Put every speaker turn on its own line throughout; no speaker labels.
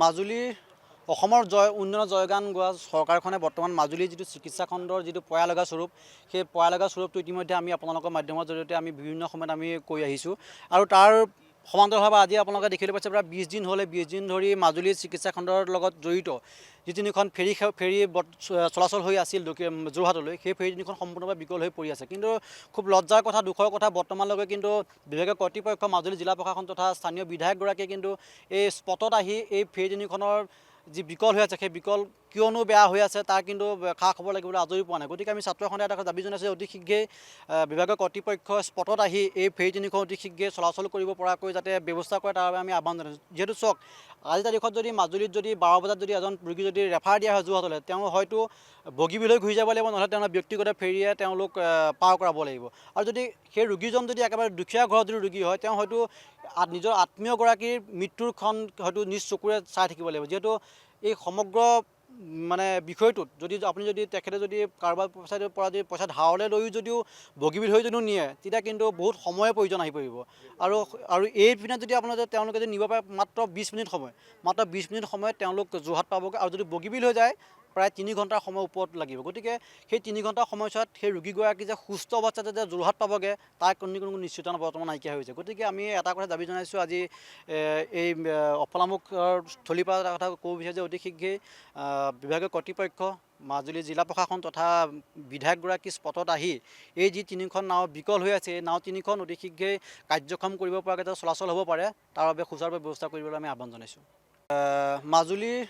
মাজুলীৰ উন্নয়নৰ জয়গান গোৱা চৰকাৰখনে বৰ্তমান মাজুলীৰ যিটো চিকিৎসা খণ্ডৰ যিটো পয়ালগা স্বৰূপ সেই পয়ালগা স্বৰূপটো ইতিমধ্যে আমি আপোনালোকৰ মাধ্যমৰ জৰিয়তে আমি বিভিন্ন সময়ত আমি কৈ আহিছোঁ আৰু তাৰ সমান্তৰালভাৱে আজি আপোনালোকে দেখিবলৈ পাইছে প্ৰায় 20 দিন হ'লে 20 দিন ধৰি মাজুলীৰ চিকিৎসা খণ্ডৰ লগত জড়িত যি তিনিখন ফেৰী চলাচল হৈ আছিল যোৰহাটলৈ সেই ফেৰী তিনিখন সম্পূৰ্ণভাৱে বিকল হৈ পৰি আছে কিন্তু খুব লজ্জাৰ কথা দুখৰ কথা বৰ্তমানলৈকে কিন্তু বিভাগীয় কৰ্তৃপক্ষ মাজুলী জিলা প্ৰশাসন তথা স্থানীয় বিধায়কগৰাকীয়ে কিন্তু এই স্পটত আহি এই ফেৰী তিনিখনৰ যি বিকল হৈ আছে সেই বিকল কিয়নো বেয়া হৈ আছে তাৰ কিন্তু খা খবৰ লাগিবলৈ আজৰি পোৱা নাই গতিকে আমি ছাত্ৰ সন্থাই এটা দাবী জনাইছোঁ অতি শীঘ্ৰেই বিভাগীয় কৰ্তৃপক্ষ স্পটত আহি এই ফেৰী তিনিখন অতি শীঘ্ৰেই চলাচল কৰিব পৰাকৈ যাতে ব্যৱস্থা কৰে তাৰ বাবে আমি আহ্বান জনাইছোঁ যিহেতু চাওক আজি তাৰিখত যদি মাজুলীত যদি 12 বজাত যদি এজন ৰোগী যদি ৰেফাৰ দিয়া হয় যোৰহাটলৈ তেওঁ হয়তো বগীবিললৈ ঘূৰি যাব লাগিব নহ'লে তেওঁৰ ব্যক্তিগত ফেৰীয়ে তেওঁলোক পাৰ কৰাব লাগিব আৰু যদি সেই ৰোগীজন যদি একেবাৰে দুখীয়া ঘৰত যদি ৰোগী হয় তেওঁ হয়তো নিজৰ আত্মীয়গৰাকীৰ মৃত্যুৰখন হয়তো নিজ চকুৰে চাই থাকিব লাগিব যিহেতু এই সমগ্ৰ মানে বিষয়টোত আপুনি যদি তেখেতে যদি কাৰোবাৰ পৰা যদি পইচা ধাৰলৈ লৈও যদিও বগীবিল হৈ যদিও নিয়ে তেতিয়া কিন্তু বহুত সময়ৰ প্ৰয়োজন আহি পৰিব আৰু এই পিনে যদি তেওঁলোকে যদি নিব পাৰে মাত্ৰ 20 মিনিট সময়ত তেওঁলোক যোৰহাট পাবগৈ আৰু যদি বগীবিল হৈ যায় প্ৰায় 3 ঘণ্টাৰ সময় ওপৰত লাগিব গতিকে সেই 3 ঘণ্টাৰ সময়ছোৱাত সেই ৰোগীগৰাকী যে সুস্থ অৱস্থাতে যে যোৰহাট পাবগৈ তাৰ কোনো নিশ্চিততা বৰ্তমান নাইকিয়া হৈছে গতিকে আমি এটা কথা দাবী জনাইছোঁ আজি এই অফলামুখৰ স্থলীৰ পৰা এটা কথা ক'ব বিচাৰিছোঁ যে অতি শীঘ্ৰেই বিভাগীয় কৰ্তৃপক্ষ মাজুলী জিলা প্ৰশাসন তথা বিধায়কগৰাকী স্পটত আহি এই যি তিনিখন নাও বিকল হৈ আছে এই নাও তিনিখন অতি শীঘ্ৰেই কাৰ্যক্ষম কৰিব পৰাকৈ যাতে চলাচল হ'ব পাৰে তাৰ বাবে সুচাৰুৰূপে ব্যৱস্থা কৰিবলৈ আমি আহ্বান জনাইছোঁ মাজুলীৰ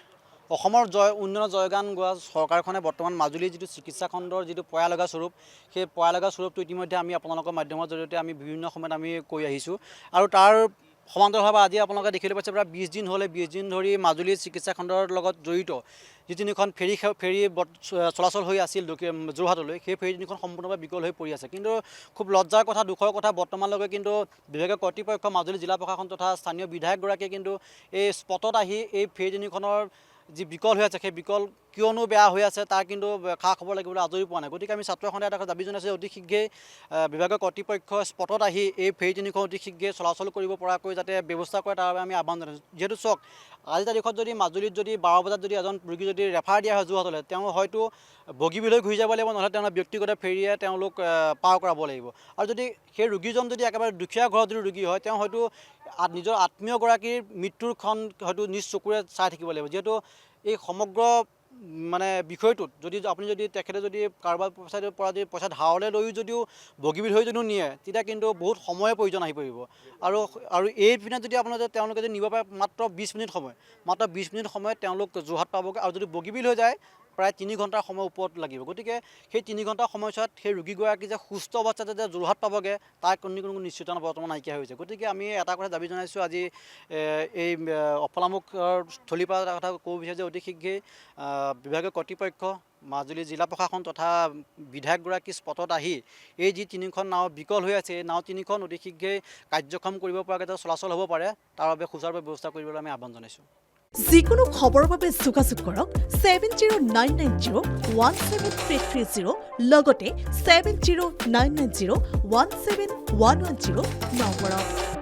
উন্নয়নৰ জয়গান গোৱা চৰকাৰখনে বৰ্তমান মাজুলীৰ যিটো চিকিৎসা খণ্ডৰ যিটো পয়ালগা স্বৰূপ সেই পয়ালগা স্বৰূপটো ইতিমধ্যে আমি আপোনালোকৰ মাধ্যমৰ জৰিয়তে আমি বিভিন্ন সময়ত আমি কৈ আহিছোঁ আৰু তাৰ সমান্তৰালভাৱে আজি আপোনালোকে দেখিবলৈ পাইছে প্ৰায় 20 দিন হ'লে 20 দিন ধৰি মাজুলীৰ চিকিৎসা খণ্ডৰ লগত জড়িত যি তিনিখন ফেৰী চলাচল হৈ আছিল যোৰহাটলৈ সেই ফেৰী তিনিখন সম্পূৰ্ণভাৱে বিকল হৈ পৰি আছে কিন্তু খুব লজ্জাৰ কথা দুখৰ কথা বৰ্তমানলৈকে কিন্তু বিভাগীয় কৰ্তৃপক্ষ মাজুলী জিলা প্ৰশাসন তথা স্থানীয় বিধায়কগৰাকীয়ে কিন্তু এই স্পটত আহি এই ফেৰী তিনিখনৰ যি বিকল হৈ আছে সেই বিকল কিয়নো বেয়া হৈ আছে তাৰ কিন্তু খা খবৰ লাগিবলৈ আজৰি পোৱা নাই গতিকে আমি ছাত্ৰ সন্থাই এটা দাবী জনাইছোঁ অতি শীঘ্ৰেই বিভাগীয় কৰ্তৃপক্ষ স্পটত আহি এই ফেৰী তিনিখন অতি শীঘ্ৰেই চলাচল কৰিব পৰাকৈ যাতে ব্যৱস্থা কৰে তাৰ বাবে আমি আহ্বান জনাইছোঁ যিহেতু চাওক আজি তাৰিখত যদি মাজুলীত যদি 12 বজাত যদি এজন ৰোগী যদি ৰেফাৰ দিয়া হয় যোৰহাটলৈ তেওঁ হয়তো বগীবিললৈ ঘূৰি যাব লাগিব নহ'লে তেওঁৰ ব্যক্তিগত ফেৰীয়ে তেওঁলোক পাৰ কৰাব লাগিব আৰু যদি সেই ৰোগীজন যদি একেবাৰে দুখীয়া ঘৰত যদি ৰোগী হয় তেওঁ হয়তো নিজৰ আত্মীয়গৰাকীৰ মৃত্যুৰখন হয়তো নিজ চকুৰে চাই থাকিব লাগিব যিহেতু এই সমগ্ৰ মানে বিষয়টোত আপুনি যদি তেখেতে যদি কাৰোবাৰ পৰা যদি পইচা ধাৰলৈ লৈও যদিও বগীবিল হৈ যদিও নিয়ে তেতিয়া কিন্তু বহুত সময়ৰ প্ৰয়োজন আহি পৰিব আৰু এই পিনে যদি তেওঁলোকে যদি নিব পাৰে মাত্ৰ 20 মিনিট সময়ত তেওঁলোক যোৰহাট পাবগৈ আৰু যদি বগীবিল হৈ যায় প্ৰায় 3 ঘণ্টাৰ সময় ওপৰত লাগিব গতিকে সেই 3 ঘণ্টাৰ সময়ছোৱাত সেই ৰোগীগৰাকী যে সুস্থ অৱস্থাতে যে যোৰহাট পাবগৈ তাৰ কোনো নিশ্চিততা বৰ্তমান নাইকিয়া হৈছে গতিকে আমি এটা কথা দাবী জনাইছোঁ আজি এই অফলামুখৰ স্থলীৰ পৰা এটা কথা ক'ব বিচাৰিছোঁ যে অতি শীঘ্ৰেই বিভাগীয় কৰ্তৃপক্ষ মাজুলী জিলা প্ৰশাসন তথা বিধায়কগৰাকী স্পটত আহি এই যি তিনিখন নাও বিকল হৈ আছে এই নাও তিনিখন অতি শীঘ্ৰেই কাৰ্যক্ষম কৰিব পৰাকৈ যাতে চলাচল হ'ব পাৰে তাৰ বাবে সুচাৰুৰূপে ব্যৱস্থা কৰিবলৈ আমি আহ্বান জনাইছোঁ
যিকোনো খবৰৰ বাবে যোগাযোগ কৰক 7099017330 লগতে 7099017110 নম্বৰত